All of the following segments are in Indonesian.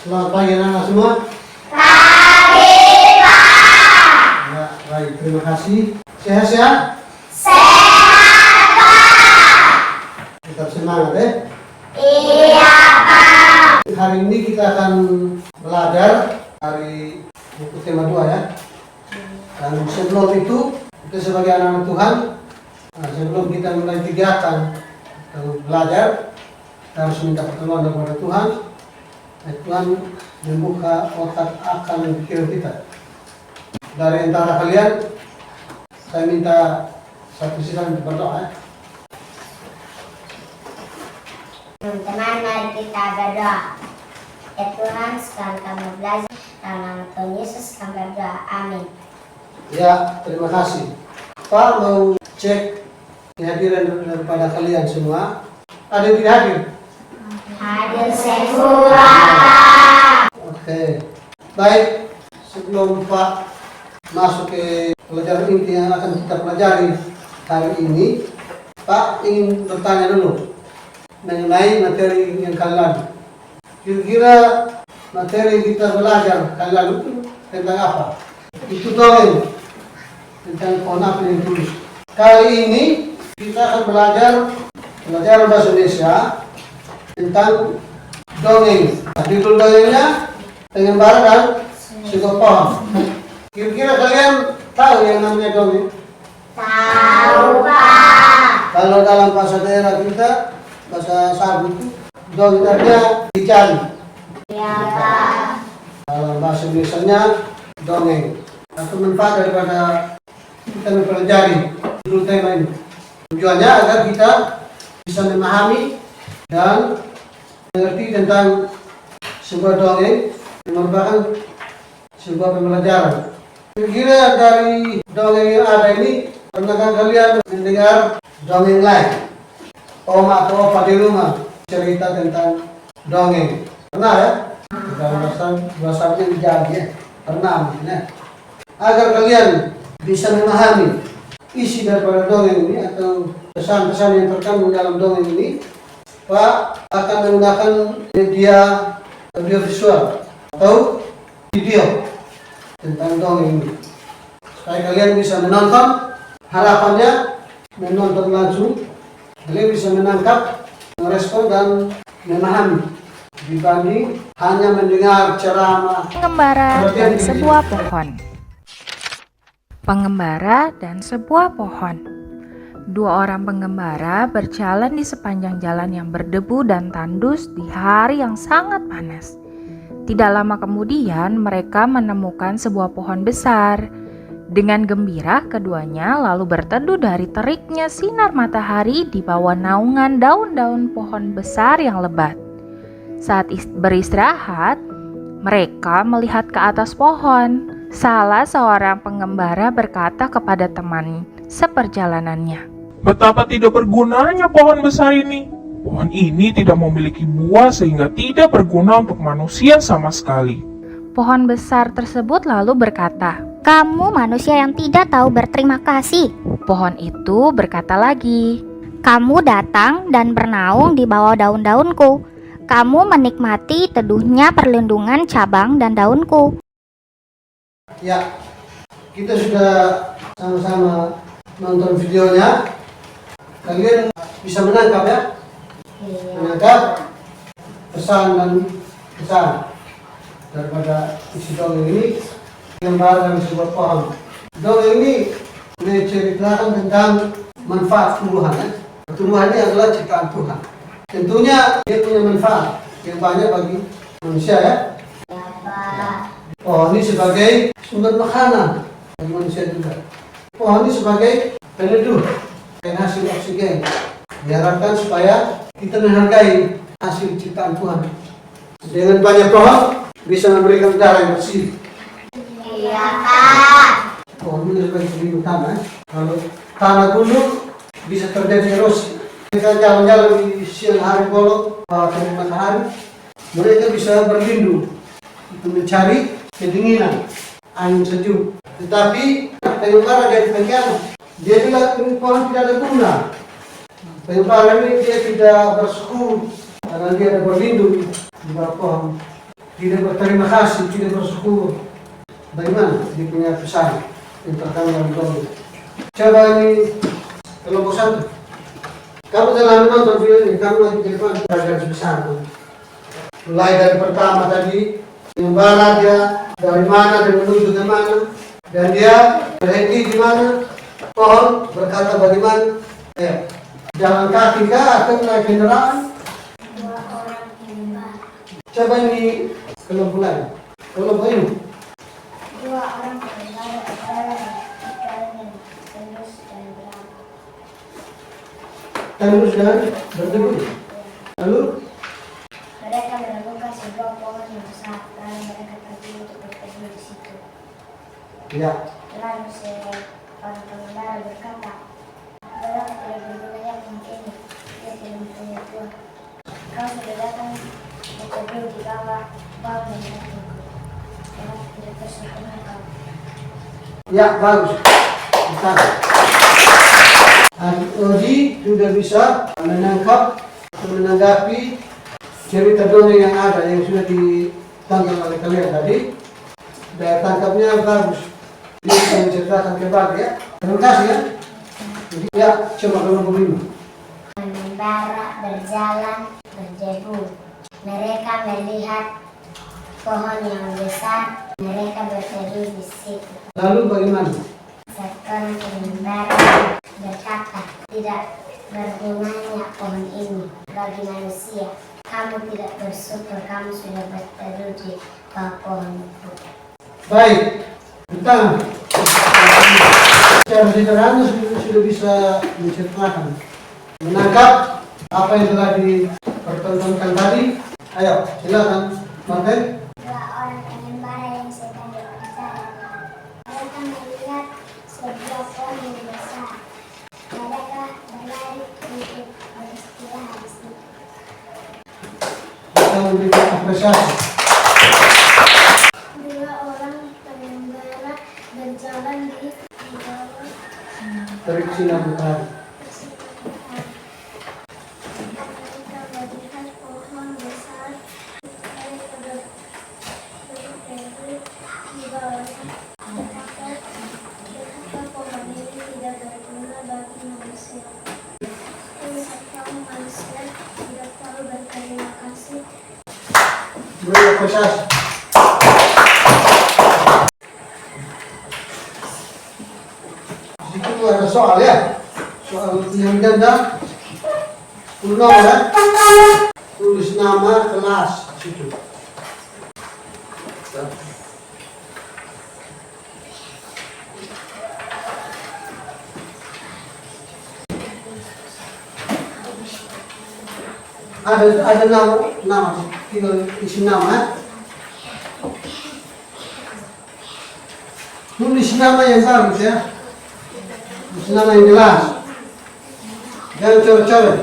Selamat pagi anak-anak semua. Pagi, Pak. Ya, baik, terima kasih. Sehat-sehat? Sehat, Pak. Tetap semangat ya. Iya, Pak. Hari ini kita akan belajar dari buku tema 2 ya. Dan sebelum itu, kita sebagai anak-anak Tuhan, sebelum kita mulai kegiatan belajar, kita harus minta pertolongan kepada Tuhan. Tuhan membuka otak, akal, dan pikiran kita. Dari antara kalian, saya minta satu silakan untuk berdoa ya. Teman-teman, mari kita berdoa. Ya Tuhan, sekarang kami belajar dalam nama Tuhan Yesus kami berdoa. Amin. Ya, terima kasih. Pak mau cek kehadiran daripada kalian semua. Ada yang tidak hadir? Hadir semua. Oke. Baik, sebelum Pak masuk ke pelajaran inti yang akan kita pelajari hari ini, Pak ingin bertanya dulu mengenai materi yang kali lalu. Kira-kira materi yang kita belajar kali lalu itu tentang apa? Itu dongeng tentang pohon apel yang tulus. Kali ini kita akan belajar pelajaran bahasa Indonesia tentang dongeng. Judul dongengnya Pengembara dan Sebuah Pohon. Kira-kira kalian tahu yang namanya dongeng? Tahu, Pak. Kalau dalam bahasa daerah kita, bahasa Sabu itu dongeng artinya dicari. Iya, Pak. Dalam bahasa Indonesia dongeng atau manfaat daripada kita mempelajari judul tema ini. Tujuannya agar kita bisa memahami dan mengerti tentang sebuah dongeng yang merupakan sebuah pembelajaran. Kira-kira dari dongeng yang ada ini, pernahkah kalian mendengar dongeng lain? Oma atau opa di rumah cerita tentang dongeng. Pernah ya? Dalam bahasanya dijadi ya. Pernah mungkin ya. Agar kalian bisa memahami isi daripada dongeng ini atau pesan-pesan yang terkandung dalam dongeng ini, Pak akan menggunakan media audiovisual atau video tentang dongeng ini. Supaya kalian bisa menonton, harapannya menonton langsung, kalian bisa menangkap, merespon dan memahami dibanding hanya mendengar ceramah. Pengembara dan sebuah pohon. Pengembara dan sebuah pohon. Dua orang pengembara berjalan di sepanjang jalan yang berdebu dan tandus di hari yang sangat panas. Tidak lama kemudian mereka menemukan sebuah pohon besar. Dengan gembira keduanya lalu berteduh dari teriknya sinar matahari di bawah naungan daun-daun pohon besar yang lebat. Saat beristirahat, mereka melihat ke atas pohon. Salah seorang pengembara berkata kepada teman seperjalanannya, "Betapa tidak bergunanya pohon besar ini. Pohon ini tidak memiliki buah sehingga tidak berguna untuk manusia sama sekali." Pohon besar tersebut lalu berkata, "Kamu manusia yang tidak tahu berterima kasih." Pohon itu berkata lagi, "Kamu datang dan bernaung di bawah daun-daunku. Kamu menikmati teduhnya perlindungan cabang dan daunku." Ya, kita sudah sama-sama nonton videonya. Kalian bisa menangkap ya? Menangkap pesan dan kesan daripada isi dongeng ini, Pengembara dan Sebuah Pohon. Dongeng ini menceritakan tentang manfaat tumbuhan ya. Tumbuhan ini adalah ciptaan Tuhan. Tentunya dia punya manfaat yang banyak bagi manusia ya. Pohon ini sebagai sumber makanan bagi manusia juga. Pohon ini sebagai peneduh penghasil oksigen. Diharapkan supaya kita menghargai hasil ciptaan Tuhan. Dengan banyak pohon bisa memberikan udara yang bersih. Iya, Pak. Pohon ini sebagai pelindung tanah. Kalau tanah gundul bisa terjadi erosi. Kita jalan-jalan di siang hari bolong, terik matahari, mereka bisa berlindung untuk mencari kedinginan, angin sejuk. Tetapi pengembara dari pengkhianat, dia bilang ini pohon tidak ada guna. Pengembara ini dia tidak bersyukur karena dia ada berlindung di bawah pohon. tidak berterima kasih, tidak bersyukur. Bagaimana dia punya pesan yang pertama dalam dongeng? Coba ini kelompok satu. Kamu telah menonton video ini, kamu lagi di depan garis besar. Mulai dari pertama tadi, mengembara dia dari mana dan menuju ke mana, dan dia berhenti di mana, pohon berkata bagaimana, jalan kaki kah atau naik kendaraan? Dua orang mengembara. Coba ini kelompok lain, kelompok ini. Dua orang mengembara berjalan di tandus dan berang. Tandus dan berdebu. Lalu Mereka menemukan sebuah pohon yang besar, lalu mereka pergi untuk berteduh di situ. ya, Lalu seorang pengembara berkata, "Berang tidak berguna pohon ini, dia tidak mempunyai tuan. Kau sudah datang berteduh di bawah pohon yang jatuh. Karena tidak bersempurna kau." ya bagus. Bentar. Oji sudah bisa menangkap atau menanggapi cerita dongeng yang ada yang sudah ditangkap oleh kalian tadi. Daya tangkapnya bagus. Dia bisa menceritakan kembali ya. Terima kasih ya. Jadi ya, coba kalau begini. Pengembara berjalan berdebu. Mereka melihat pohon yang besar. Mereka berteduh di situ. Lalu bagaimana? Seorang pengembara berkata, "Tidak bergunanya pohon ini bagi manusia. Kamu tidak bersyukur, kamu sudah berteduh di bawah pohon itu." Baik, tentang secara sederhana sudah bisa menceritakan, menangkap apa yang telah dipertontonkan tadi. Ayo, silakan, Martin. Dua orang pengembara yang sedang berbicara. Mereka melihat sebuah pohon yang besar. Mereka berlari untuk beristirahat di situ. Kita memberikan apresiasi. Dua orang pengembara berjalan di bawah Terik sinar matahari. mereka melihat pohon besar. Mereka berteduh di bawahnya. Betapa pohon ini tidak berguna bagi manusia. Kamu manusia tidak tahu berterima kasih. Beri apresiasi. Di situ ada soal ya. Soal yang ganda. Uno ya. Tulis nama kelas di situ. Ada nama tinggal isi nama. Tulis nama yang bagus ya. Tulis nama yang jelas. Jangan coret-coret.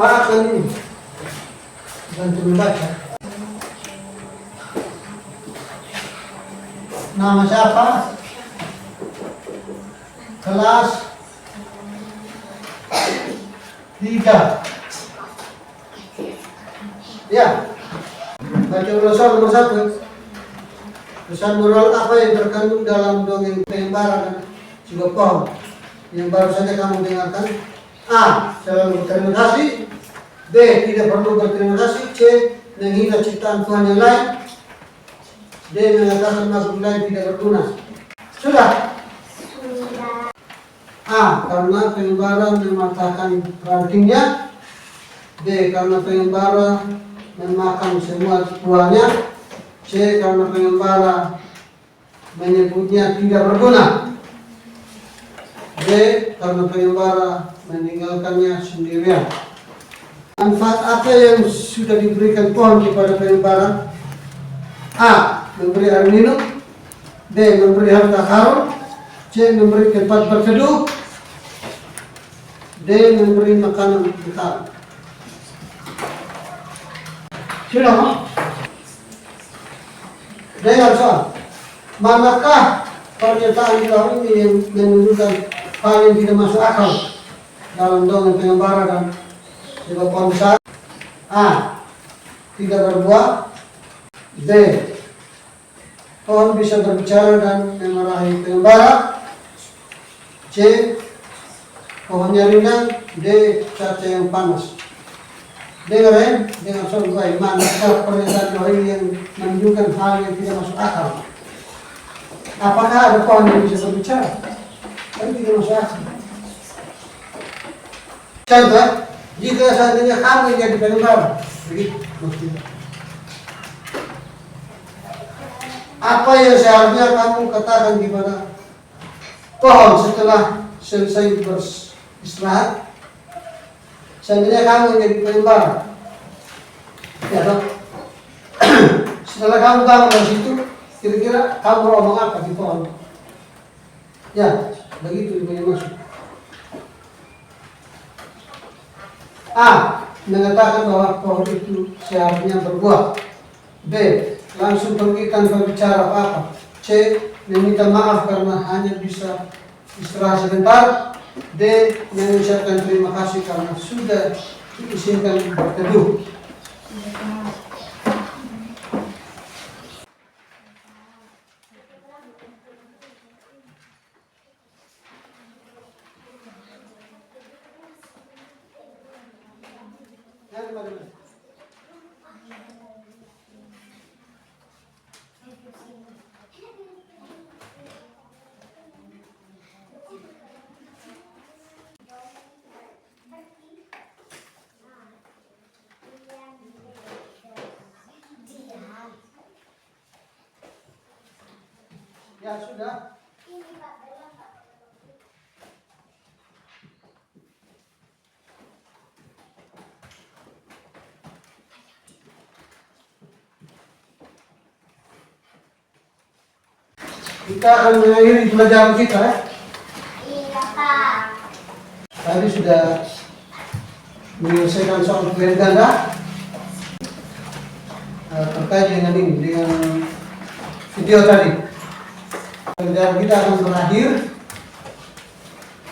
Pak akan ini bantu membaca. Nama siapa? Kelas 3. Ya. Baca ulasan nomor 1. Pesan moral apa yang terkandung dalam dongeng pengembara dan sebuah pohon yang baru saja kamu dengarkan? A. Selalu berterima kasih. B. Tidak perlu berterima kasih. C. Menghina ciptaan Tuhan yang lain. D. Mengatakan makhluk lain tidak berguna. Sudah? Sudah. A. Karena pengembara mematahkan rantingnya. B. Karena pengembara memakan semua buahnya. C. Karena pengembara menyebutnya tidak berguna. D. Karena pengembara meninggalkannya sendirian. Manfaat apa yang sudah diberikan pohon kepada pengembara? A. Memberi air minum. B. Memberi harta karun. C. Memberi tempat berteduh. D. Memberi makanan bekal. Sudah, no? Dengar soal. Manakah pernyataan di bawah ini yang menunjukkan hal yang tidak masuk akal dalam dongeng pengembara dan sebuah pohon besar? A. Tidak berbuah. B. Pohon bisa berbicara dan memarahi pengembara. C. Pohonnya ringan. D. Cuaca yang panas. Dengar ya, dengar soal baik. Manakah pernyataan di bawah ini yang menunjukkan hal yang tidak masuk akal? Apakah ada pohon yang bisa berbicara? Tapi tidak masuk akal. Contoh, jika seandainya kamu yang jadi pengembara, begitu maksudnya. Apa yang seharusnya kamu katakan kepada pohon setelah selesai beristirahat? Seandainya kamu yang jadi pengembara, ya toh? Setelah kamu bangun dari situ, kira-kira kamu ngomong apa di pohon? Ya, begitu punya maksud. A. Mengatakan bahwa pohon itu seharusnya berbuah. B. Langsung pergi tanpa bicara apa-apa. C. Meminta maaf karena hanya bisa istirahat sebentar. D. Mengucapkan terima kasih karena sudah diizinkan berteduh. Ya sudah. Kita akan mengakhiri pelajaran kita ya. Iya, Pak. Tadi sudah menyelesaikan soal pilihan ganda terkait dengan ini, dengan video tadi. Pelajaran kita akan berakhir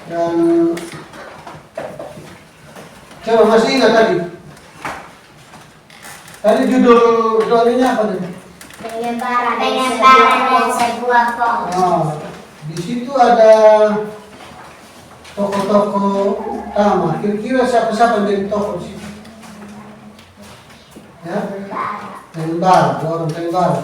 dan coba masih ingat tadi? Tadi judul doanya apa tadi? Pengembara dan sebuah pohon. Oh, di situ ada tokoh-tokoh utama. Kira-kira siapa-siapa yang jadi tokoh di situ? Ya, pengembara, dua orang pengembara.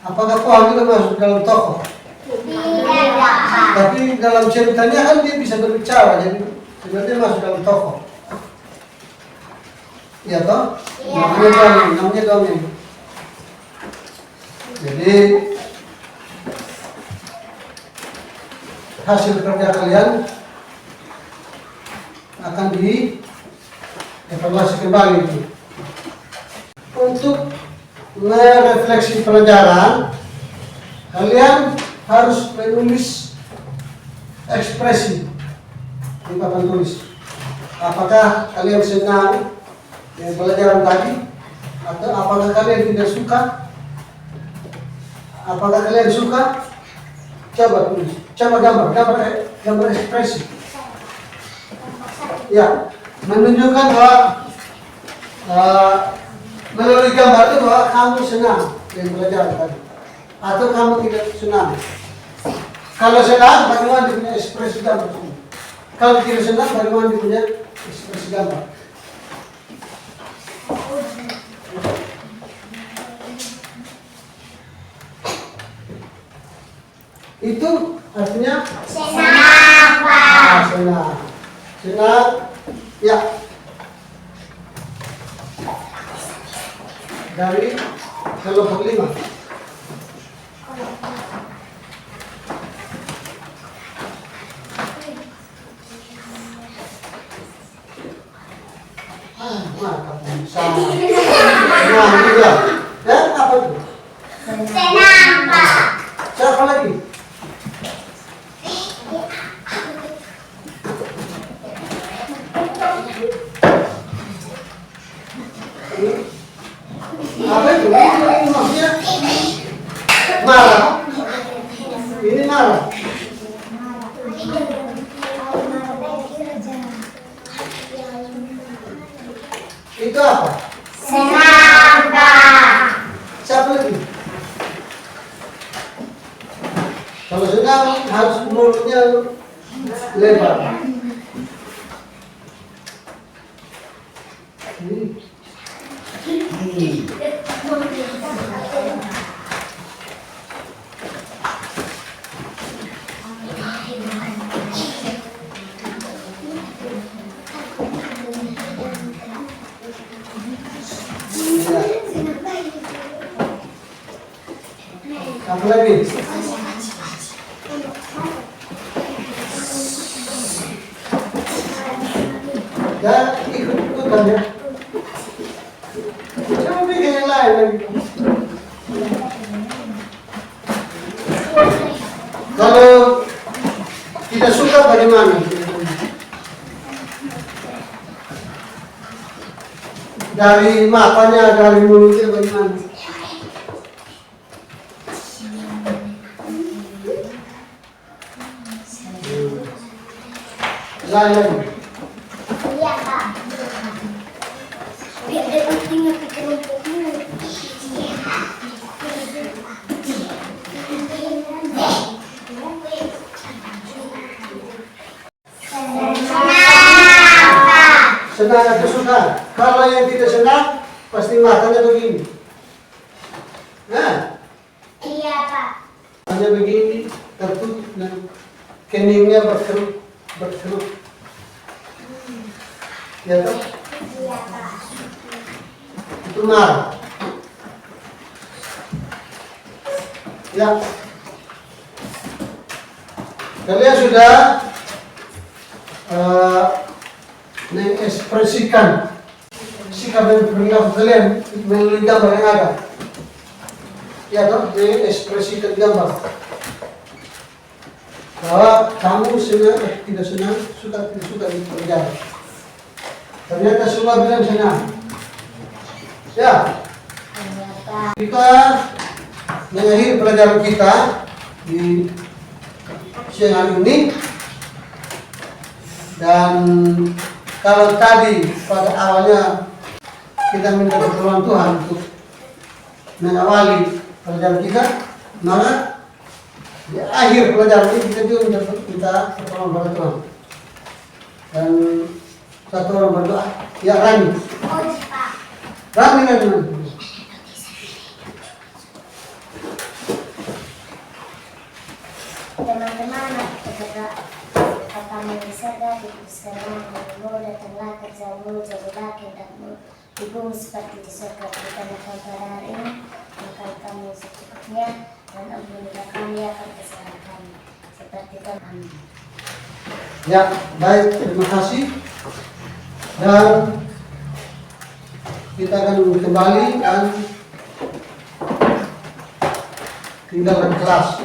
Apakah pohon itu masuk dalam tokoh? Tidak, Pak. Tapi dalam ceritanya kan dia bisa berbicara, jadi sebenarnya masuk dalam tokoh. Iya toh? Iya. Namanya dongeng. Jadi hasil kerja kalian akan dievaluasi kembali itu. Untuk merefleksi pelajaran, kalian harus menulis ekspresi di papan tulis. Apakah kalian senang dengan pelajaran tadi, atau apakah kalian tidak suka? Apakah kalian suka? Coba tulis, coba gambar ekspresi. Ya, menunjukkan bahwa melalui gambar itu bahwa kamu senang dengan pelajaran tadi, atau kamu tidak senang. Kalau senang, bagaimana dia punya ekspresi gambar? Kalau tidak senang, bagaimana dia punya ekspresi gambar? Itu artinya Senang, Pak. senang. Senang, ya. Dari kelompok 5. Mantap. Senang juga. Ya, apa itu? Senang, Pak. Siapa lagi? Apa itu? Ini maksudnya marah. Ini marah. Itu apa? Semangka. Siapa lagi? Kalau senang harus mulutnya lebar. Apa lagi? Dan ikut-ikutan ya. Coba bikin yang lain lagi. Kalau tidak suka bagaimana? Dari matanya, dari mulutnya bagaimana? Lain lagi. Iya, Pak. Biar dia pentingnya ke kelompokmu. Senang atau suka? Kalau yang tidak senang, pasti matanya begini. Nah, Iya, Pak. matanya begini, tertutup dan keningnya berkerut. Ya toh? Iya, Pak. Itu marah. Ya. Kalian sudah mengekspresikan sikap dan perilaku kalian melalui gambar yang ada. Ya toh, mengekspresikan gambar. Bahwa kamu senang, tidak senang, suka tidak suka di perjalanan. Ternyata semua bilang senang. Ya, kita mengakhiri pelajaran kita di siang hari ini. Dan kalau tadi pada awalnya kita minta pertolongan Tuhan untuk mengawali pelajaran kita, maka di akhir pelajaran ini kita juga minta pertolongan pada Tuhan. Dan satu orang berdoa, ya Rani. Oh, Pak. Rani kan teman. Teman-teman, ketika katamu di surga, diputuskanlah dirimu, datanglah kerjamu, jadilah kehendakmu di bumi seperti di surga. Berikan makan pada hari ini, makan kami secukupnya, dan ampunilah kami akan kesalahan kami, seperti Tuhan. Ya, baik, terima kasih. Dan kita akan kembali dan tinggalkan kelas.